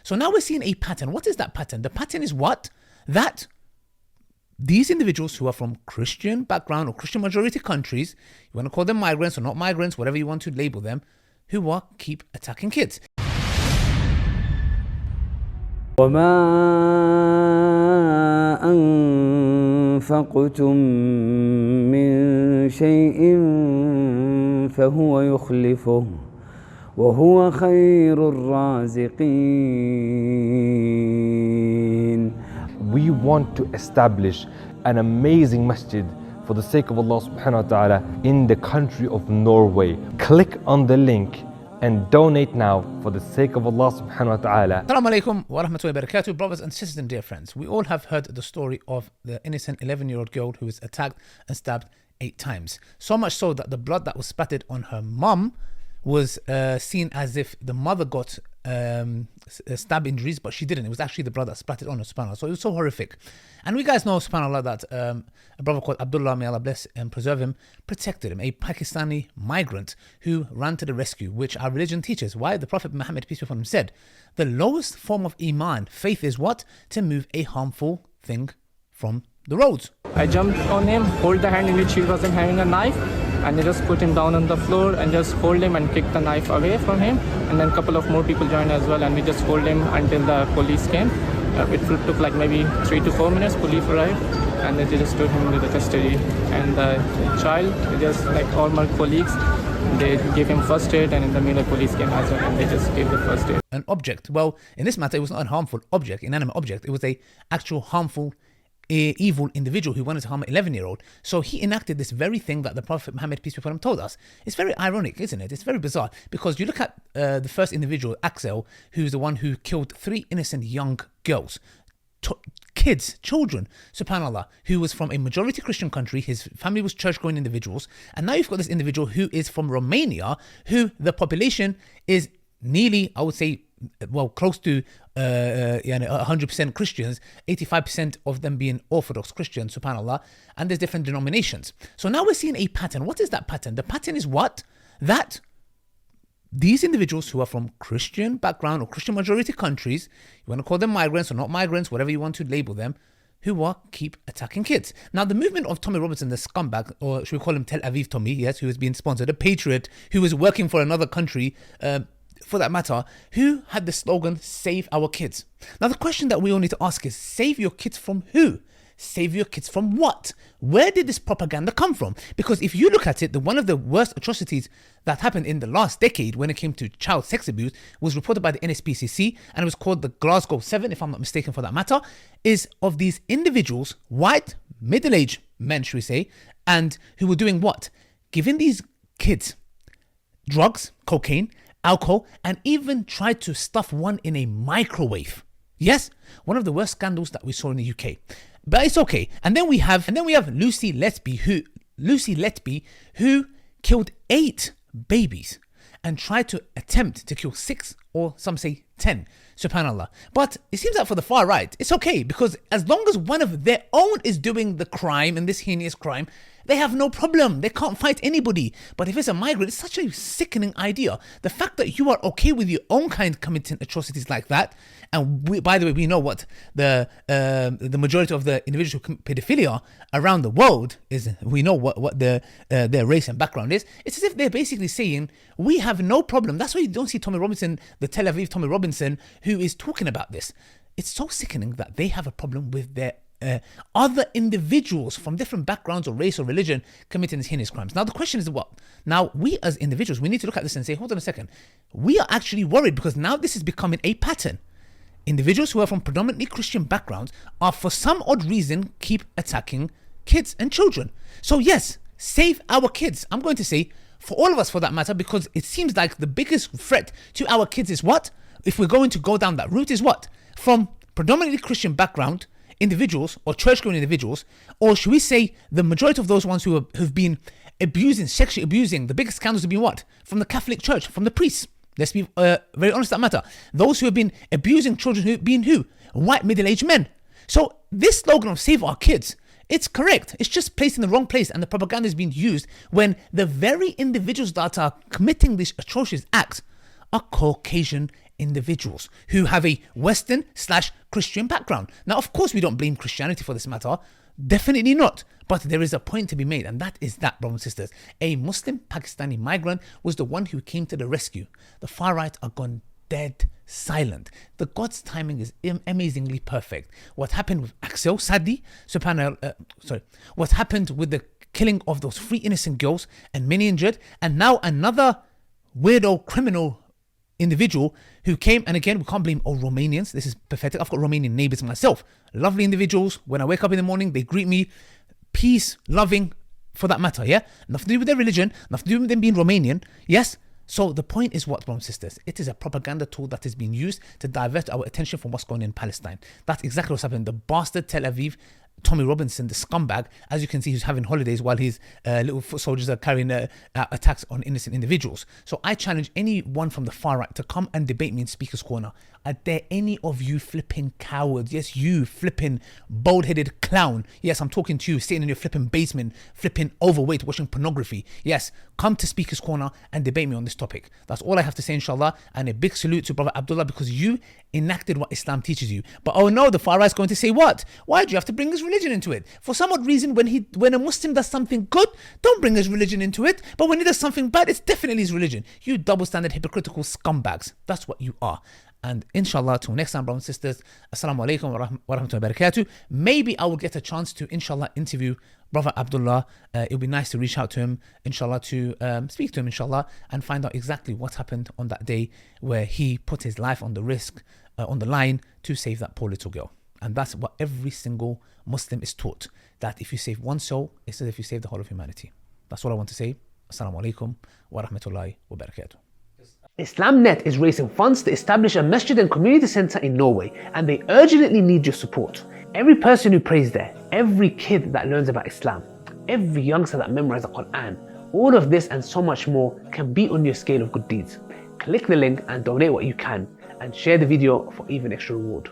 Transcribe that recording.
So now we're seeing a pattern. What is that pattern? The pattern is what? That these individuals who are from Christian background or Christian majority countries, you want to call them migrants or not migrants, whatever you want to label them, who are keep attacking kids. وما أنفقتم من شيء فهو يخلفه وهو خير الرازقين. We want to establish an amazing masjid for the sake of Allah subhanahu wa ta'ala in the country of Norway. Click on the link and donate now for the sake of Allah subhanahu wa ta'ala. Assalamu alaikum wa rahmatullahi wa barakatuh, brothers and sisters and dear friends. We all have heard the story of the innocent 11-year-old girl who was attacked and stabbed 8 times. So much so that the blood that was spattered on her mum was seen as if the mother got stab injuries, but she didn't. It was actually the blood that splattered on her, subhanAllah. So it was so horrific. And we guys know, subhanAllah, that a brother called Abdullah, may Allah bless and preserve him, protected him, a Pakistani migrant who ran to the rescue, which our religion teaches. Why? The Prophet Muhammad, peace be upon him, said, the lowest form of iman, faith, is what? To move a harmful thing from the roads. I jumped on him, hold the hand in which he wasn't having a knife, and they just put him down on the floor and just hold him and kick the knife away from him. And then a couple of more people joined as well, and we just hold him until the police came. It took like maybe 3 to 4 minutes. Police arrived, and then they just took him into the custody. And the child, just like all my colleagues, they gave him first aid, and in the middle, police came as well, and they just gave the first aid. An object. Well, in this matter, it was not a harmful object, inanimate object. It was a actual harmful evil individual who wanted to harm an 11-year-old. So he enacted this very thing that the Prophet Muhammad, peace be upon him, told us. It's very ironic, isn't it? It's very bizarre, because you look at the first individual, Axel, who's the one who killed 3 innocent young girls, kids, children, subhanAllah, who was from a majority Christian country. His family was church-going individuals. And now you've got this individual who is from Romania, who the population is nearly, I would say, well, close to 100% Christians, 85% of them being Orthodox Christians, subhanAllah, and there's different denominations. So now we're seeing a pattern. What is that pattern? The pattern is what? That these individuals who are from Christian background or Christian majority countries, you want to call them migrants or not migrants, whatever you want to label them, who are keep attacking kids. Now, the movement of Tommy Robinson, the scumbag, or should we call him Tel Aviv Tommy, yes, who has been sponsored, a patriot who was working for another country, for that matter, who had the slogan, save our kids. Now, the question that we all need to ask is, save your kids from who? Save your kids from what? Where did this propaganda come from? Because if you look at it, one of the worst atrocities that happened in the last decade when it came to child sex abuse was reported by the NSPCC, and it was called the Glasgow 7, if I'm not mistaken for that matter, is of these individuals, white, middle-aged men, should we say, and who were doing what? Giving these kids drugs, cocaine, alcohol, and even tried to stuff one in a microwave. Yes, one of the worst scandals that we saw in the UK. But it's okay. And then we have Lucy Letby, who killed 8 babies and tried to attempt to kill 6, or some say 10. Subhanallah. But it seems that for the far right, it's okay, because as long as one of their own is doing the crime, and this heinous crime, they have no problem. They can't fight anybody. But if it's a migrant, it's such a sickening idea. The fact that you are okay with your own kind committing atrocities like that, and by the way, we know what the majority of the individuals who commit pedophilia around the world is. We know what their race and background is. It's as if they're basically saying, we have no problem. That's why you don't see Tommy Robinson, the Tel Aviv Tommy Robinson, who is talking about this. It's so sickening that they have a problem with their other individuals from different backgrounds or race or religion committing these heinous crimes. Now the question is what? Now we as individuals, we need to look at this and say, hold on a second. We are actually worried because now this is becoming a pattern. Individuals who are from predominantly Christian backgrounds are for some odd reason keep attacking kids and children. So yes, save our kids. I'm going to say for all of us for that matter, because it seems like the biggest threat to our kids is what? If we're going to go down that route, is what? From predominantly Christian background individuals or church-going individuals, or should we say the majority of those ones who've been sexually abusing, the biggest scandals have been what? From the Catholic Church, from the priests. Let's be very honest that matter. Those who have been abusing children who have been who? White middle-aged men. So this slogan of save our kids, it's correct. It's just placed in the wrong place, and the propaganda is being used when the very individuals that are committing these atrocious acts are Caucasian individuals who have a Western/Christian background. Now, of course, we don't blame Christianity for this matter. Definitely not. But there is a point to be made, and that is that, brothers and sisters, a Muslim Pakistani migrant was the one who came to the rescue. The far right are gone dead silent. The God's timing is amazingly perfect. What happened with Axel Sadi, what happened with the killing of those 3 innocent girls and many injured, and now another weirdo criminal individual who came, and again, we can't blame all Romanians. This is pathetic. I've got Romanian neighbors myself. Lovely individuals. When I wake up in the morning, they greet me. Peace, loving, for that matter, yeah? Nothing to do with their religion, nothing to do with them being Romanian, yes? So the point is what, brothers and sisters? It is a propaganda tool that is being used to divert our attention from what's going on in Palestine. That's exactly what's happening. The bastard Tel Aviv, Tommy Robinson, the scumbag, as you can see, he's having holidays while his little foot soldiers are carrying attacks on innocent individuals. So I challenge anyone from the far right to come and debate me in Speaker's Corner. Are there any of you flipping cowards? Yes, you flipping bald-headed clown. Yes, I'm talking to you, sitting in your flipping basement, flipping overweight, watching pornography. Yes, come to Speaker's Corner and debate me on this topic. That's all I have to say, inshallah. And a big salute to Brother Abdullah, because you enacted what Islam teaches you. But oh no, the far right's going to say what? Why do you have to bring his religion into it? For some odd reason, when a Muslim does something good, don't bring his religion into it. But when he does something bad, it's definitely his religion. You double-standard, hypocritical scumbags. That's what you are. And inshallah, till next time, brothers and sisters, assalamu alaikum wa rahmatullahi wa barakatuh. Maybe I will get a chance to, inshallah, interview Brother Abdullah. It would be nice to reach out to him, inshallah, to speak to him, inshallah, and find out exactly what happened on that day where he put his life on the risk, on the line to save that poor little girl. And that's what every single Muslim is taught, that if you save one soul, it's as if you save the whole of humanity. That's all I want to say. Assalamu alaikum wa rahmatullahi wa barakatuh. IslamNet is raising funds to establish a masjid and community center in Norway, and they urgently need your support. Every person who prays there, every kid that learns about Islam, every youngster that memorizes the Qur'an, all of this and so much more can be on your scale of good deeds. Click the link and donate what you can, and share the video for even extra reward.